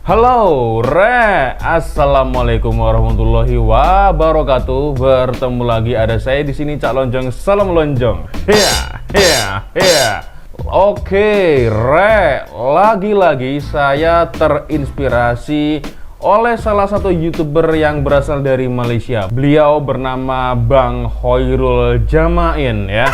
Halo, Assalamualaikum warahmatullahi wabarakatuh. Bertemu lagi ada saya di sini, Cak Lonjong. Salam Lonjong. Oke, lagi-lagi saya terinspirasi oleh salah satu YouTuber yang berasal dari Malaysia. Beliau bernama Bang Khoirul Jamain ya.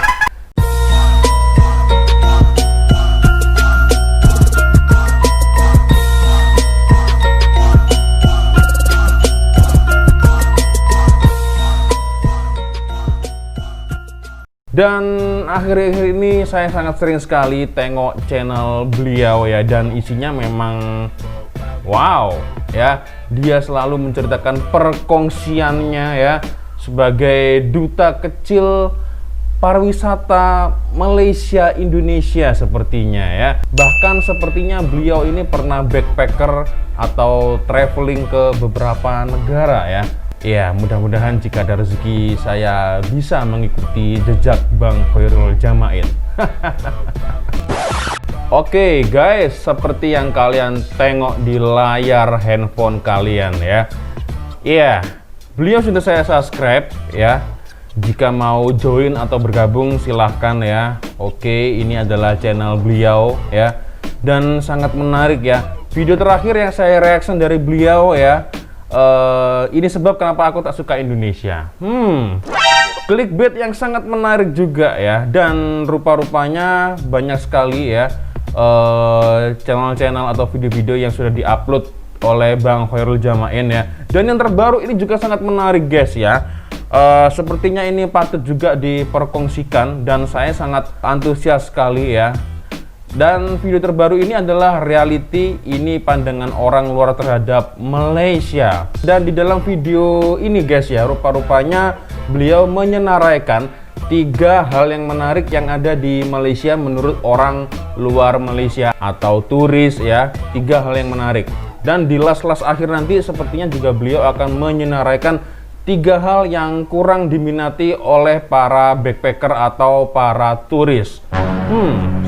Dan akhir-akhir ini saya sangat sering sekali tengok channel beliau ya, dan isinya memang wow ya. Dia selalu menceritakan perkongsiannya ya sebagai duta kecil pariwisata Malaysia Indonesia sepertinya ya. Bahkan sepertinya beliau ini pernah backpacker atau traveling ke beberapa negara ya. Ya, mudah-mudahan jika ada rezeki saya bisa mengikuti jejak Bang Khoirul Jamain. Oke guys, seperti yang kalian tengok di layar handphone kalian ya. Iya, beliau sudah saya subscribe ya. Jika mau join atau bergabung silahkan ya. Oke, ini adalah channel beliau ya. Dan sangat menarik ya. Video terakhir yang saya reaction dari beliau ya. Ini sebab kenapa aku tak suka Indonesia. Clickbait yang sangat menarik juga ya. Dan rupa-rupanya banyak sekali ya channel-channel atau video-video yang sudah diupload oleh Bang Khoirul Jamain ya. Dan yang terbaru ini juga sangat menarik guys ya. Sepertinya ini patut juga diperkongsikan dan saya sangat antusias sekali ya. Dan video terbaru ini adalah reality, ini pandangan orang luar terhadap Malaysia. Dan di dalam video ini guys ya, rupa-rupanya beliau menyenaraikan 3 hal yang menarik yang ada di Malaysia menurut orang luar Malaysia atau turis ya. 3 hal yang menarik. Dan di las-las akhir nanti sepertinya juga beliau akan menyenaraikan 3 hal yang kurang diminati oleh para backpacker atau para turis.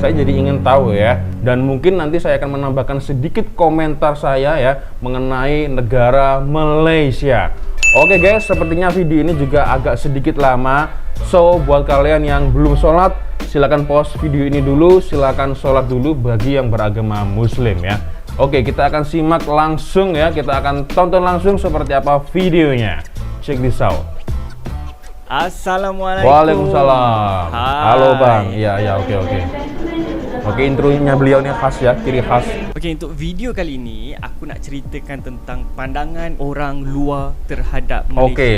Saya jadi ingin tahu ya. Dan mungkin nanti saya akan menambahkan sedikit komentar saya ya mengenai negara Malaysia. Oke guys, sepertinya video ini juga agak sedikit lama. So, buat kalian yang belum sholat, silahkan pause video ini dulu. Silahkan sholat dulu bagi yang beragama muslim ya. Oke, kita akan simak langsung ya. Kita akan tonton langsung seperti apa videonya. Check this out. Assalamualaikum. Waalaikumsalam. Hai. Halo Bang. Iya, oke. Oke, intronya beliau ini khas ya, ciri khas. Oke, untuk video kali ini aku nak ceritakan tentang pandangan orang luar terhadap Malaysia. Oke,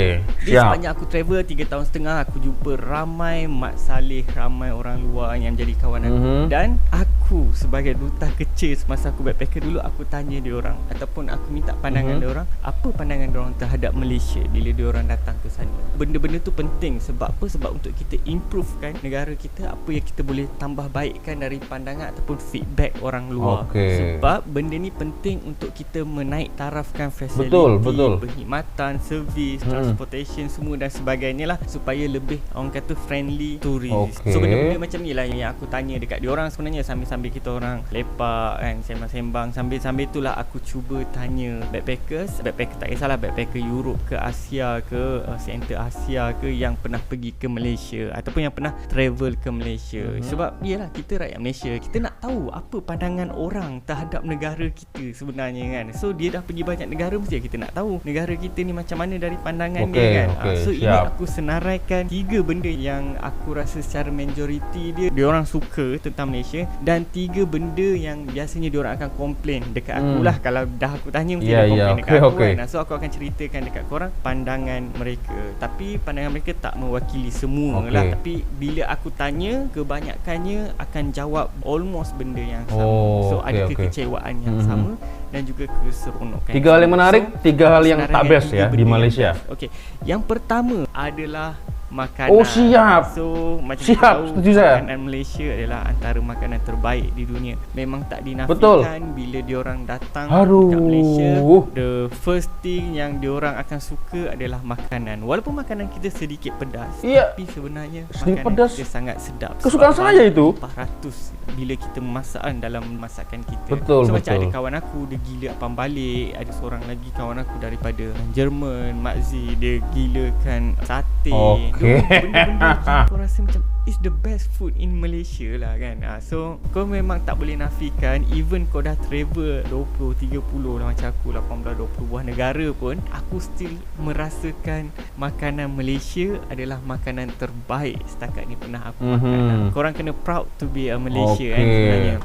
siap. Sepanjang aku travel 3 tahun setengah, aku jumpa ramai mak saleh, ramai orang luar yang jadi kawan aku. Dan aku sebagai duta kecil semasa aku backpacker dulu, aku tanya dia orang ataupun aku minta pandangan dia orang, apa pandangan dia orang terhadap Malaysia bila dia orang datang ke sana. Benda-benda tu penting sebab apa? Sebab untuk kita improvekan negara kita, apa yang kita boleh tambah baikkan dari pandangan ataupun feedback orang luar. Sebab benda ni penting untuk kita menaik tarafkan fasiliti, betul. perkhidmatan, servis, transportation semua dan sebagainya lah, supaya lebih orang kata friendly turis. So benda-benda macam ni lah yang aku tanya dekat diorang sebenarnya sambil-sambil kita orang lepak kan, sembang-sembang, sambil-sambil itulah aku cuba tanya backpacker tak kisahlah backpacker Europe ke Asia ke center Asia ke yang pernah pergi ke Malaysia ataupun yang pernah travel ke Malaysia. Sebab iyalah kita rakyat Malaysia, kita nak tahu apa pandangan orang terhadap negara kita sebenarnya kan. So dia dah pergi banyak negara, mesti kita nak tahu negara kita ni macam mana dari pandangan dia kan. So siap. ini aku senaraikan 3 benda yang aku rasa secara majoriti dia orang suka tentang Malaysia, dan 3 benda yang biasanya dia orang akan komplain dekat aku lah. Kalau dah aku tanya mesti dia komplain dekat aku kan. So aku akan ceritakan dekat korang pandangan mereka, tapi pandangan mereka tak mewakili semua lah. Tapi bila aku tanya, kebanyakannya akan jawab almost benda yang sama. So ada kekecewaan yang sama dan juga keseronokan. 3 hal yang menarik, 3 hal yang tak best ya di Malaysia. Okey, yang pertama adalah makanan. Oh, siap. So macam Siap, kita tahu, setuju saya. makanan Malaysia adalah antara makanan terbaik di dunia. Memang tak dinafikan Betul. bila diorang datang Aduh. dekat Malaysia, the first thing yang diorang akan suka adalah makanan. Walaupun makanan kita sedikit pedas, Iya. tapi sebenarnya Sedikit makanan pedas. kita sangat sedap. Kesukaan Sebab saya itu. 400 bila kita masakan dalam masakan kita. Betul, so macam betul. ada kawan aku dia gila apam balik, ada seorang lagi kawan aku daripada Jerman, Makzi, dia gilakan sate. Okey. Benda-benda yang kau rasa macam it's the best food in Malaysia lah kan. So kau memang tak boleh nafikan, even kau dah travel 20, 30 lah macam aku 18, 20 buah negara pun, aku still merasakan makanan Malaysia adalah makanan terbaik setakat ni pernah aku makan. Korang kena proud to be a Malaysia kan sebenarnya.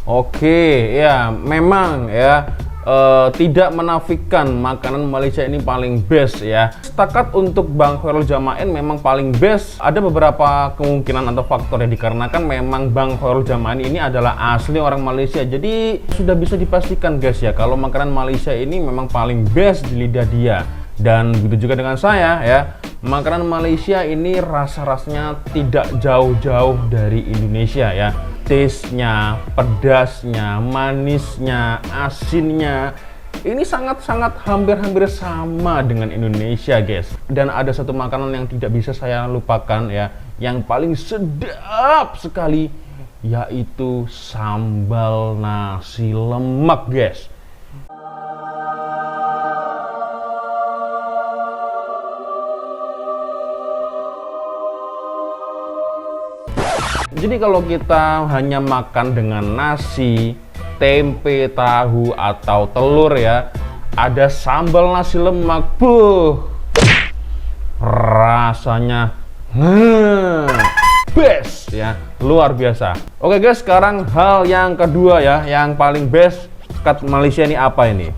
Oke, ya memang ya tidak menafikan makanan Malaysia ini paling best ya. Setakat untuk Bang Khairul Jamain memang paling best. Ada beberapa kemungkinan atau faktor ya, dikarenakan memang Bang Khairul Jamain ini adalah asli orang Malaysia. Jadi sudah bisa dipastikan guys ya, kalau makanan Malaysia ini memang paling best di lidah dia. Dan begitu juga dengan saya ya, makanan Malaysia ini rasa-rasanya tidak jauh-jauh dari Indonesia ya. Taste-nya, pedasnya, manisnya, asinnya, ini sangat-sangat hampir-hampir sama dengan Indonesia guys. Dan ada satu makanan yang tidak bisa saya lupakan ya, yang paling sedap sekali, yaitu sambal nasi lemak guys. Jadi kalau kita hanya makan dengan nasi, tempe, tahu, atau telur ya, ada sambal nasi lemak, rasanya best ya, luar biasa. Oke guys, sekarang hal yang kedua ya, yang paling best kat Malaysia ini apa ini?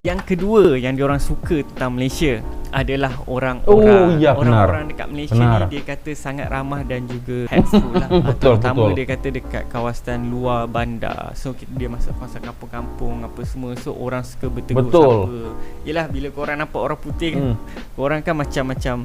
Yang kedua yang diorang suka tentang Malaysia adalah orang-orang. Oh, iya, benar. Orang-orang dekat Malaysia Benar. ni dia kata sangat ramah dan juga helpful lah. Betul, Terutama betul. dia kata dekat kawasan luar bandar. So dia masuk kawasan kampung-kampung apa semua. So orang suka bertegur Betul. sapa. Yelah bila korang nampak orang putih kan, korang kan macam-macam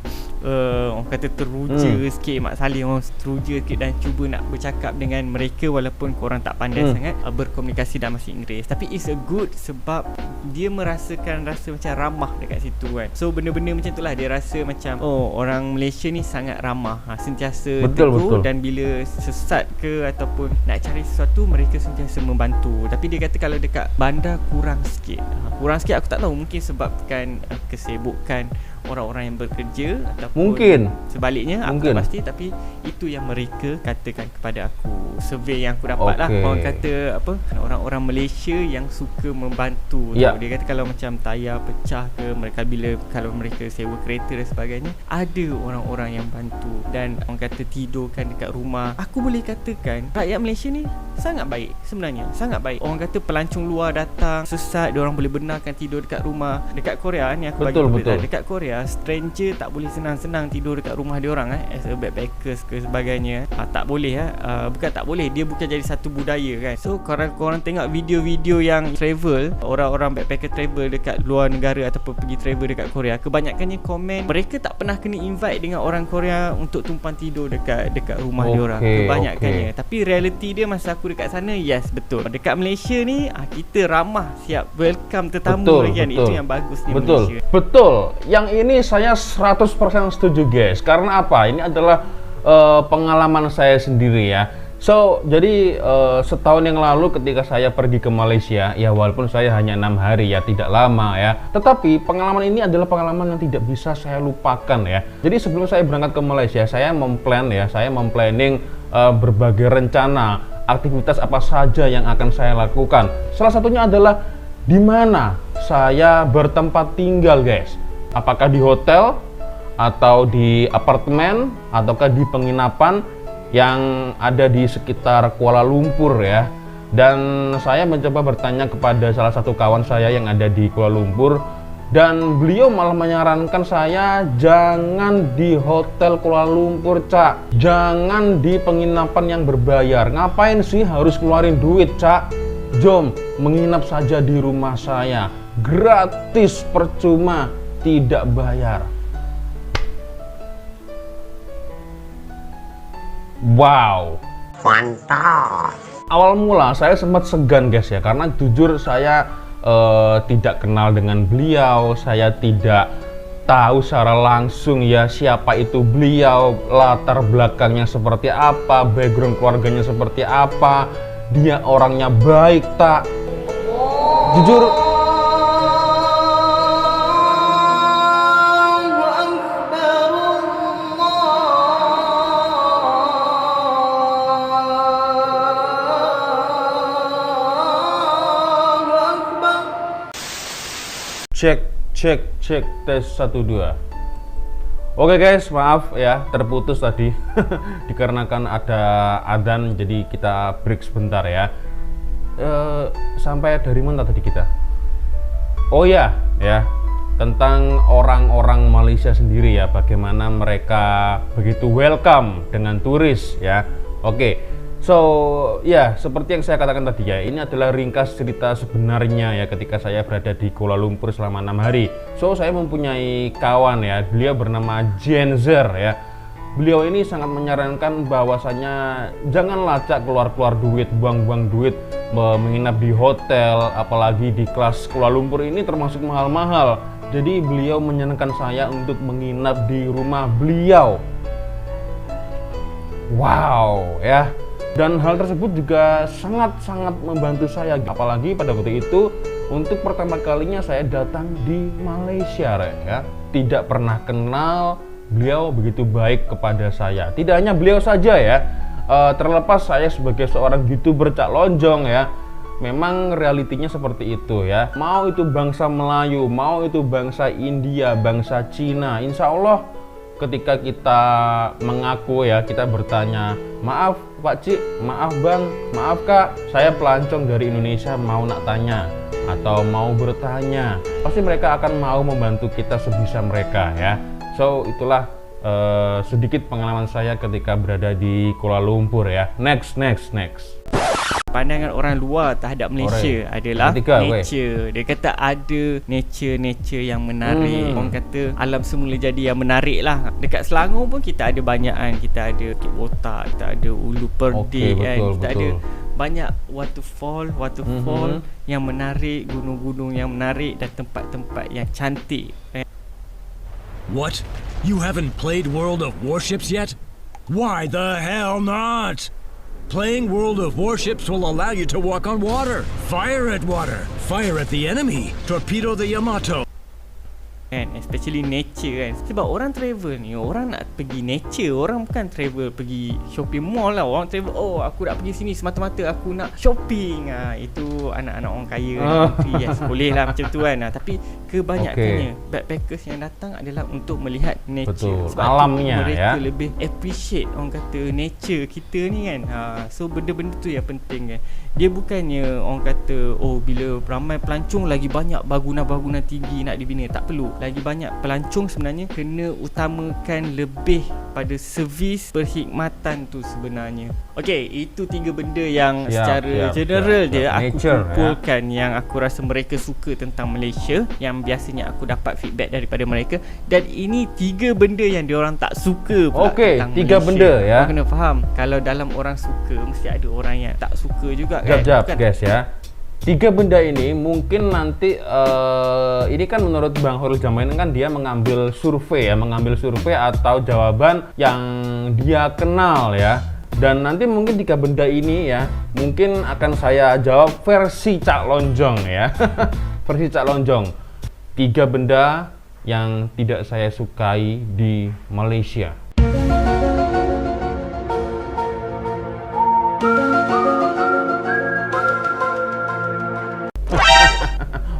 orang kata teruja sikit, Mak Saleh orang teruja sikit dan cuba nak bercakap dengan mereka walaupun korang tak pandai sangat berkomunikasi dalam bahasa Inggeris. Tapi it's a good sebab dia merasakan rasa macam ramah dekat situ kan. So benda-benda macam itulah dia rasa macam orang Malaysia ni sangat ramah, sentiasa tegur, dan bila sesat ke ataupun nak cari sesuatu mereka sentiasa membantu. Tapi dia kata kalau dekat bandar kurang sikit. Kurang sikit aku tak tahu, mungkin sebabkan kesibukan orang-orang yang bekerja ataupun Mungkin sebaliknya, aku tak pasti, tapi itu yang mereka katakan kepada aku. Survey yang aku dapat lah, orang kata apa, orang-orang Malaysia yang suka membantu tu. Dia kata kalau macam tayar pecah ke, mereka bila kalau mereka sewa kereta dan sebagainya, ada orang-orang yang bantu. Dan orang kata tidurkan dekat rumah. Aku boleh katakan rakyat Malaysia ni sangat baik sebenarnya, sangat baik. Orang kata pelancong luar datang sesat, diorang boleh benarkan tidur dekat rumah. Dekat Korea ni aku bagi tahu, dekat Korea stranger tak boleh senang-senang tidur dekat rumah diorang as a backpackers ke sebagainya. Tak boleh bukan tak boleh, dia bukan jadi satu budaya kan. So korang tengok video-video yang travel, orang-orang backpacker travel dekat luar negara ataupun pergi travel dekat Korea, kebanyakannya komen mereka tak pernah kena invite dengan orang Korea untuk tumpang tidur dekat rumah diorang, kebanyakannya. Tapi reality dia masa aku dekat sana, yes betul. Dekat Malaysia ni kita ramah, siap welcome tetamu kan. Itu yang bagus ni Malaysia. Betul. Yang ini saya 100% setuju guys. Karena apa? Ini adalah pengalaman saya sendiri ya. So, jadi setahun yang lalu ketika saya pergi ke Malaysia, ya walaupun saya hanya 6 hari ya, tidak lama ya, tetapi pengalaman ini adalah pengalaman yang tidak bisa saya lupakan ya. Jadi sebelum saya berangkat ke Malaysia, saya memplanning berbagai rencana, aktivitas apa saja yang akan saya lakukan. Salah satunya adalah di mana saya bertempat tinggal guys. Apakah di hotel atau di apartemen ataukah di penginapan yang ada di sekitar Kuala Lumpur ya. Dan saya mencoba bertanya kepada salah satu kawan saya yang ada di Kuala Lumpur, dan beliau malah menyarankan saya jangan di hotel Kuala Lumpur, Cak. Jangan di penginapan yang berbayar. Ngapain sih harus keluarin duit, Cak? Jom menginap saja di rumah saya, gratis, percuma, tidak bayar. Wow. Mantap. Awal mula saya sempat segan guys ya, karena jujur saya tidak kenal dengan beliau, saya tidak tahu secara langsung ya siapa itu beliau, latar belakangnya seperti apa, background keluarganya seperti apa, dia orangnya baik tak. Jujur cek tes 1 2. Oke guys, maaf ya terputus tadi dikarenakan ada adzan, jadi kita break sebentar ya. Sampai dari mana tadi kita? Oh ya tentang orang-orang Malaysia sendiri ya, bagaimana mereka begitu welcome dengan turis ya. Oke. So, ya seperti yang saya katakan tadi ya, ini adalah ringkas cerita sebenarnya ya ketika saya berada di Kuala Lumpur selama 6 hari. So, saya mempunyai kawan ya, beliau bernama Jenzer ya. Beliau ini sangat menyarankan bahwasanya jangan lacak keluar-keluar duit, buang-buang duit menginap di hotel, apalagi di kelas Kuala Lumpur ini termasuk mahal-mahal. Jadi beliau menyarankan saya untuk menginap di rumah beliau. Wow ya. Dan hal tersebut juga sangat-sangat membantu saya, apalagi pada waktu itu untuk pertama kalinya saya datang di Malaysia ya. Tidak pernah kenal, beliau begitu baik kepada saya. Tidak hanya beliau saja ya, terlepas saya sebagai seorang YouTuber Cak Lonjong ya, memang realitinya seperti itu ya. Mau itu bangsa Melayu, mau itu bangsa India, bangsa Cina, insya Allah ketika kita mengaku ya, kita bertanya, maaf Pak Cik, maaf Bang, maaf Kak, saya pelancong dari Indonesia mau nak tanya atau mau bertanya, pasti mereka akan mau membantu kita sebisa mereka ya. So itulah sedikit pengalaman saya ketika berada di Kuala Lumpur ya. Next. Pandangan orang luar terhadap Malaysia adalah nature. Dia kata ada nature yang menarik. Orang kata alam semula jadi yang menarik lah. Dekat Selangor pun kita ada banyakan. Kita ada Bukit Botak, kita ada Ulu Perdik kan. Kita ada banyak waterfall yang menarik, gunung-gunung yang menarik dan tempat-tempat yang cantik. What? You haven't played World of Warships yet? Why the hell not? Playing World of Warships will allow you to walk on water, fire at the enemy, torpedo the Yamato. Kan, especially nature kan. Sebab orang travel ni, orang nak pergi nature. Orang bukan travel pergi shopping mall lah. Orang travel, oh aku nak pergi sini semata-mata aku nak shopping. Itu anak-anak orang kaya ni. Yes, boleh lah macam tu kan. Tapi kebanyakannya backpackers yang datang adalah untuk melihat nature. Betul. Sebab alamnya mereka ya, lebih appreciate orang kata nature kita ni kan. So benda-benda tu yang penting kan. Dia bukannya orang kata, oh bila ramai pelancong lagi banyak bangunan-bangunan tinggi nak dibina. Tak perlu. Lagi banyak pelancong sebenarnya kena utamakan lebih pada servis perkhidmatan tu sebenarnya. Okey, itu 3 benda yang secara general je aku kumpulkan yang aku rasa mereka suka tentang Malaysia, yang biasanya aku dapat feedback daripada mereka, dan ini 3 benda yang diorang tak suka pula tentang Malaysia. 3 benda ya. Kau kena faham, kalau dalam orang suka mesti ada orang yang tak suka juga kan. Jap guys ya. 3 benda ini mungkin nanti ini kan menurut Bang Khairul Jamain kan dia mengambil survei atau jawaban yang dia kenal ya. Dan nanti mungkin 3 benda ini ya mungkin akan saya jawab versi Cak Lonjong ya. Versi Cak Lonjong. 3 benda yang tidak saya sukai di Malaysia.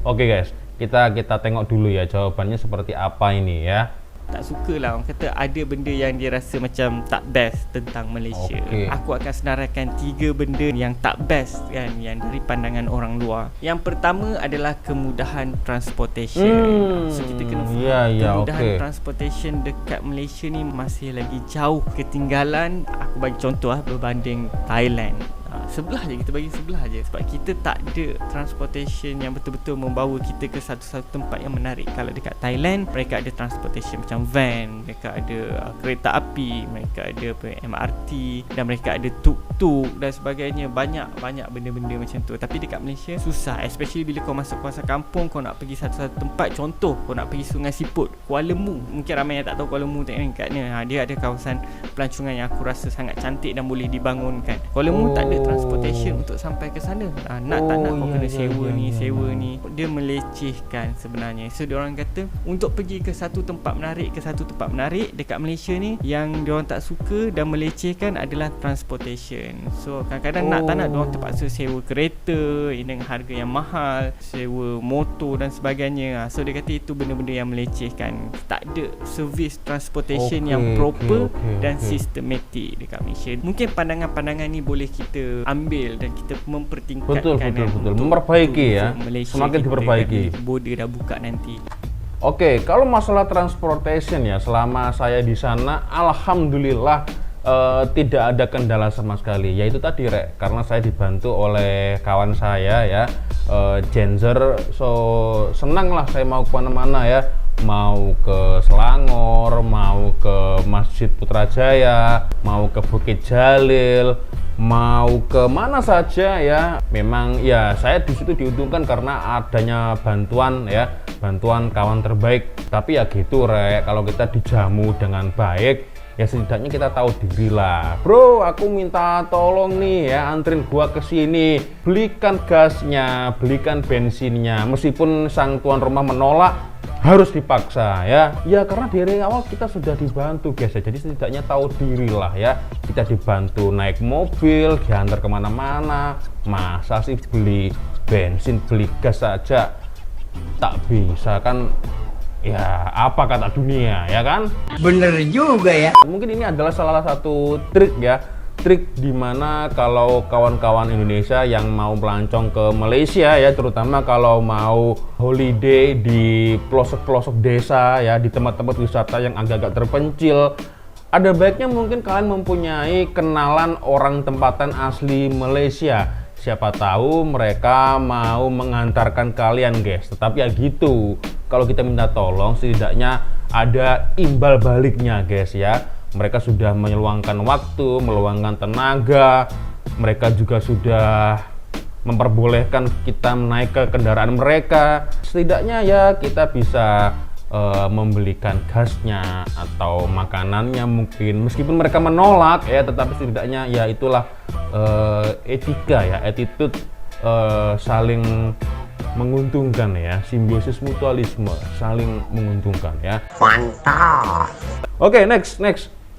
Oke guys, kita tengok dulu ya jawabannya seperti apa ini ya. Tak suka lah, orang kata ada benda yang dia rasa macam tak best tentang Malaysia. Aku akan senaraikan 3 benda yang tak best kan, yang dari pandangan orang luar. Yang pertama adalah kemudahan transportation. So kita kena faham kemudahan transportation dekat Malaysia ni masih lagi jauh ketinggalan. Aku bagi contoh berbanding Thailand. sebelah je, kita bagi sebelah je. Sebab kita tak ada transportation yang betul-betul membawa kita ke satu-satu tempat yang menarik. Kalau dekat Thailand, mereka ada transportation macam van, mereka ada kereta api, mereka ada MRT, dan mereka ada tuk-tuk dan sebagainya. Banyak benda-benda macam tu. Tapi dekat Malaysia susah, especially bila kau masuk kawasan kampung, kau nak pergi satu-satu tempat. Contoh, kau nak pergi Sungai Siput, Kuala Mu. Mungkin ramai yang tak tahu Kuala Mu kat mana. Dia ada kawasan pelancongan yang aku rasa sangat cantik dan boleh dibangunkan. Kuala Mu tak ada transportation untuk sampai ke sana. Nak tak nak kau kena sewa ni. Dia melecehkan sebenarnya. So diorang kata untuk pergi ke satu tempat menarik dekat Malaysia ni, yang diorang tak suka dan melecehkan adalah transportation. So kadang-kadang nak tak nak diorang terpaksa sewa kereta dengan harga yang mahal, sewa motor dan sebagainya. So dia kata itu benda-benda yang melecehkan. Tak ada servis transportation yang proper dan sistematik dekat Malaysia. Mungkin pandangan-pandangan ni boleh kita ambil dan kita mempertingkatkan. Betul. Memperbaiki ya. Semakin diperbaiki. Border dah buka nanti. Oke, kalau masalah transportation ya, selama saya di sana, alhamdulillah tidak ada kendala sama sekali. Yaitu tadi Rek, karena saya dibantu oleh kawan saya ya, Genzer. So senang lah saya mau kemana-mana ya, mau ke Selangor, mau ke Masjid Putrajaya, mau ke Bukit Jalil, mau ke mana saja ya. Memang ya saya di situ diuntungkan karena adanya bantuan kawan terbaik. Tapi ya gitu Rek, kalau kita dijamu dengan baik ya setidaknya kita tahu diri lah. Bro, aku minta tolong nih ya, antrin gua ke sini, belikan gasnya, belikan bensinnya. Meskipun sang tuan rumah menolak, harus dipaksa ya. Ya karena dari awal kita sudah dibantu guys ya. Jadi setidaknya tahu diri lah ya. Kita dibantu naik mobil, diantar kemana-mana. Masa sih beli bensin, beli gas saja tak bisa kan? Ya apa kata dunia ya kan? Bener juga ya. Mungkin ini adalah salah satu trik ya, trik dimana kalau kawan-kawan Indonesia yang mau melancong ke Malaysia ya, terutama kalau mau holiday di pelosok-pelosok desa ya, di tempat-tempat wisata yang agak-agak terpencil, ada baiknya mungkin kalian mempunyai kenalan orang tempatan asli Malaysia. Siapa tahu mereka mau mengantarkan kalian guys. Tetapi ya gitu, kalau kita minta tolong setidaknya ada imbal baliknya guys ya. Mereka sudah meluangkan waktu, meluangkan tenaga. Mereka juga sudah memperbolehkan kita naik ke kendaraan mereka. Setidaknya ya kita bisa membelikan gasnya atau makanannya mungkin. Meskipun mereka menolak ya, tetapi setidaknya ya itulah etika ya, attitude saling menguntungkan ya, simbiosis mutualisme, saling menguntungkan ya. Mantap. Oke, next.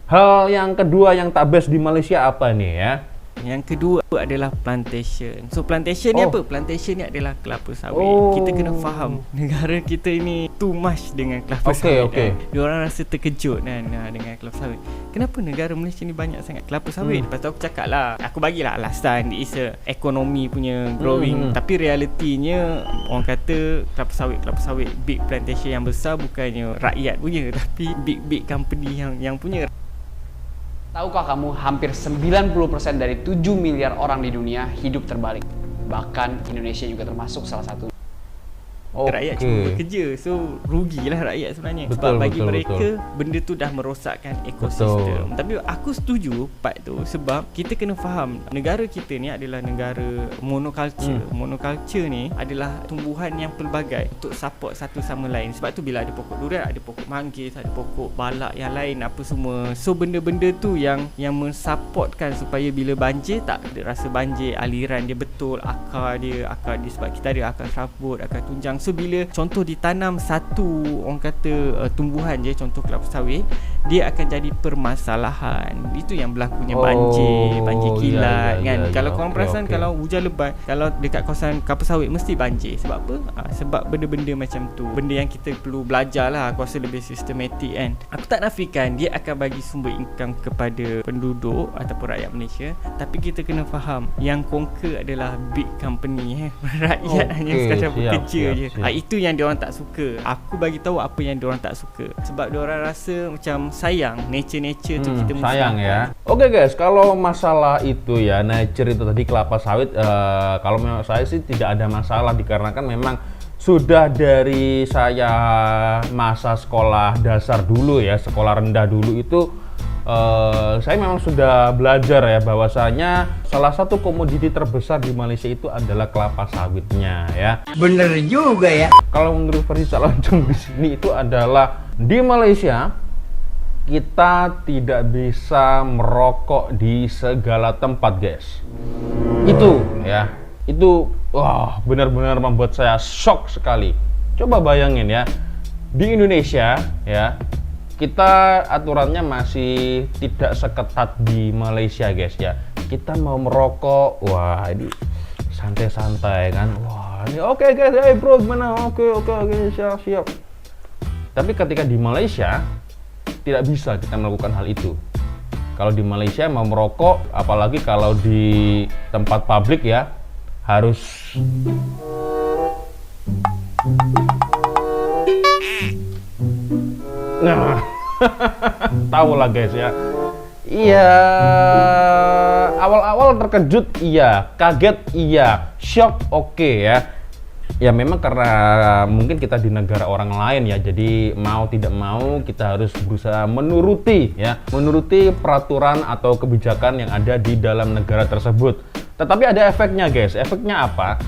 Hal yang kedua yang tak best di Malaysia apa nih ya? Yang kedua adalah plantation. So plantation ni apa? Plantation ni adalah kelapa sawit. Kita kena faham negara kita ini too much dengan kelapa sawit. Diorang rasa terkejut kan dengan kelapa sawit. Kenapa negara Malaysia ni banyak sangat kelapa sawit? Lepas tu aku cakap lah, aku bagilah alasan is a ekonomi punya growing. Tapi realitinya orang kata kelapa sawit big plantation yang besar bukannya rakyat punya, tapi big company yang punya. Tahukah kamu hampir 90% dari 7 miliar orang di dunia hidup terbalik. Bahkan Indonesia juga termasuk salah satu. Rakyat cuma bekerja, so rugilah rakyat sebenarnya. Sebab bagi mereka benda tu dah merosakkan ekosistem. Tapi aku setuju part tu, sebab kita kena faham negara kita ni adalah negara monoculture. Monoculture ni adalah tumbuhan yang pelbagai untuk support satu sama lain. Sebab tu bila ada pokok durian, ada pokok manggis, ada pokok balak yang lain apa semua. So benda-benda tu yang mensupportkan supaya bila banjir tak ada rasa banjir, aliran dia betul, akar dia sebab kita ada akar serabut, akar tunjang. So bila contoh ditanam satu orang kata tumbuhan je, contoh kelapa sawit, dia akan jadi permasalahan. Itu yang berlakunya banjir kilat kan. Kalau korang perasan kalau hujan lebat, kalau dekat kawasan kelapa sawit mesti banjir. Sebab apa? Sebab benda-benda macam tu. Benda yang kita perlu belajar lah, aku rasa lebih sistematik kan. Aku tak nafikan dia akan bagi sumber income kepada penduduk ataupun rakyat Malaysia, tapi kita kena faham yang conquer adalah big company rakyat hanya sekadar bekerja je. Itu yang diorang tak suka. Aku bagi tahu apa yang diorang tak suka. Sebab diorang rasa macam sayang nature tu kita mesti sayang nampak. ya. Oke guys, kalau masalah itu ya nature itu tadi kelapa sawit, kalau memang saya sih tidak ada masalah dikarenakan memang sudah dari saya masa sekolah dasar dulu ya, sekolah rendah dulu itu saya memang sudah belajar ya bahwasanya salah satu komoditi terbesar di Malaysia itu adalah kelapa sawitnya ya. Bener juga ya. Kalau menurut versi Cak Loncong di sini itu adalah di Malaysia kita tidak bisa merokok di segala tempat guys. Itu ya, itu wah benar-benar membuat saya shock sekali. Coba bayangin ya, di Indonesia ya kita aturannya masih tidak seketat di Malaysia guys ya. Kita mau merokok, wah ini santai-santai kan. Wah ini oke guys, hey bro gimana? Oke siap. Tapi ketika di Malaysia tidak bisa kita melakukan hal itu. Kalau di Malaysia mau merokok, apalagi kalau di tempat publik ya, harus nah tahu lah guys ya. Iya, awal-awal terkejut iya, kaget iya, shock oke ya. Ya memang karena mungkin kita di negara orang lain ya, jadi mau tidak mau kita harus berusaha menuruti peraturan atau kebijakan yang ada di dalam negara tersebut. Tetapi ada efeknya guys. Efeknya apa?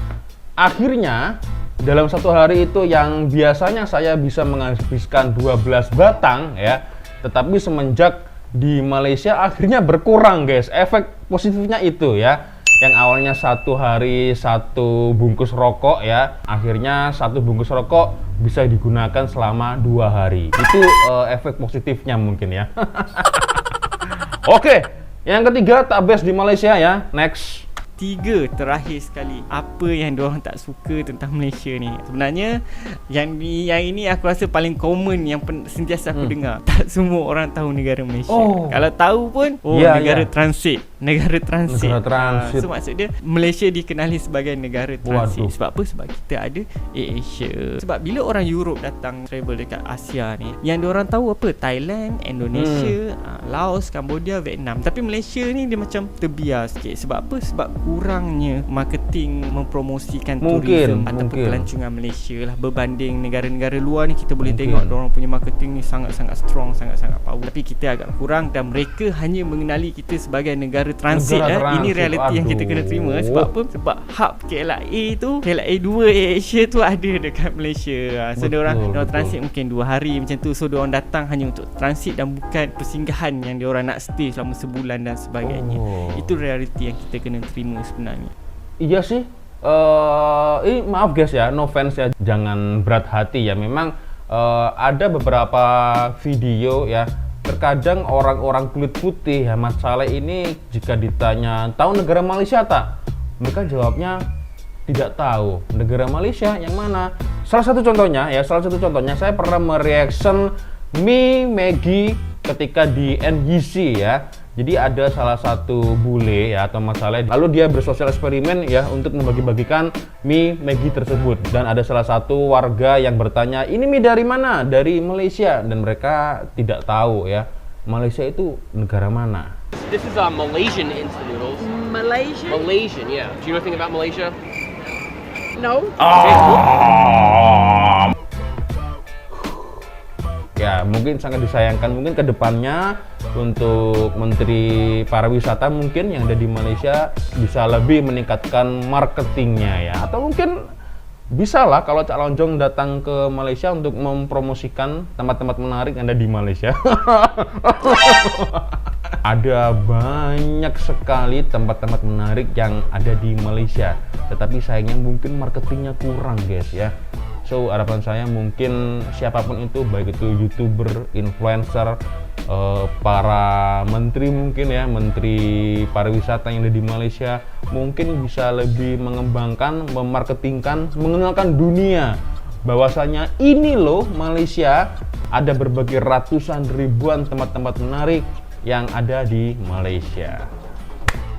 Akhirnya dalam satu hari itu yang biasanya saya bisa menghabiskan 12 batang ya, tetapi semenjak di Malaysia akhirnya berkurang guys. Efek positifnya itu ya. Yang awalnya satu hari satu bungkus rokok ya, akhirnya satu bungkus rokok bisa digunakan selama 2 hari. Itu efek positifnya mungkin ya. Oke, yang ketiga tak best di Malaysia ya. Next. 3 terakhir sekali, apa yang diorang tak suka tentang Malaysia ni? Sebenarnya yang ini aku rasa paling common yang sentiasa aku dengar. Tak semua orang tahu negara Malaysia. Kalau tahu pun negara transit. Negara transit. So maksud dia Malaysia dikenali sebagai negara transit. Sebab apa? Sebab kita ada AirAsia. Sebab bila orang Europe datang travel dekat Asia ni, yang diorang tahu apa? Thailand, Indonesia, Laos, Cambodia, Vietnam. Tapi Malaysia ni dia macam terbiar sikit. Sebab apa? Sebab kurangnya marketing mempromosikan tourism ataupun pelancongan Malaysia lah berbanding negara-negara luar ni. Kita boleh tengok diorang punya marketing ni sangat-sangat strong, sangat-sangat power. Tapi kita agak kurang dan mereka hanya mengenali kita sebagai negara transit. Ini realiti yang kita kena terima. Sebab apa? Sebab hub KLIA tu, KLIA 2 AirAsia tu ada dekat Malaysia. So diorang transit mungkin 2 hari macam tu. So diorang datang hanya untuk transit dan bukan persinggahan yang diorang nak stay selama sebulan dan sebagainya. Itu realiti yang kita kena terima sebenarnya. Iya sih. Maaf guys ya, no offense ya, jangan berat hati ya. Memang ada beberapa video ya. Terkadang orang-orang kulit putih ya, Mas Saleh ini jika ditanya tahu negara Malaysia tak? Mereka jawabnya tidak tahu. Negara Malaysia yang mana? Salah satu contohnya saya pernah mereaction mie Maggi ketika di NGC ya. Jadi ada salah satu bule ya atau Mas Saleh, lalu dia bersosial eksperimen ya untuk membagi-bagikan mie Maggi tersebut, dan ada salah satu warga yang bertanya, ini mie dari mana? Dari Malaysia. Dan mereka tidak tahu ya Malaysia itu negara mana. This is a Malaysian instant noodles. Malaysian, yeah. Do you know anything about Malaysia? No. Ya mungkin sangat disayangkan, mungkin kedepannya untuk Menteri Pariwisata mungkin yang ada di Malaysia bisa lebih meningkatkan marketingnya ya, atau mungkin bisa lah kalau Cak Loncong datang ke Malaysia untuk mempromosikan tempat-tempat menarik yang ada di Malaysia. Ada banyak sekali tempat-tempat menarik yang ada di Malaysia, tetapi sayangnya mungkin marketingnya kurang guys ya. So harapan saya mungkin siapapun itu, baik itu YouTuber, influencer, para menteri mungkin ya, Menteri Pariwisata yang ada di Malaysia mungkin bisa lebih mengembangkan, memarketingkan, mengenalkan dunia bahwasanya ini loh Malaysia ada berbagai ratusan ribuan tempat-tempat menarik yang ada di Malaysia.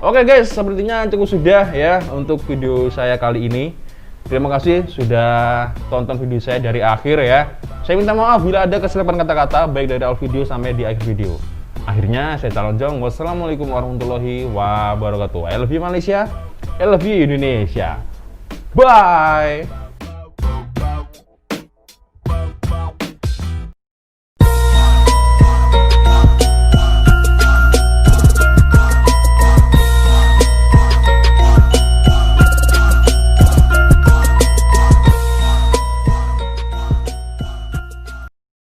Oke guys, sepertinya cukup sudah ya untuk video saya kali ini. Terima kasih sudah tonton video saya dari akhir ya. Saya minta maaf bila ada kesilapan kata-kata baik dari awal video sampai di akhir video. Akhirnya saya Calon Jong. Wassalamualaikum warahmatullahi wabarakatuh. I love you Malaysia. I love you Indonesia. Bye.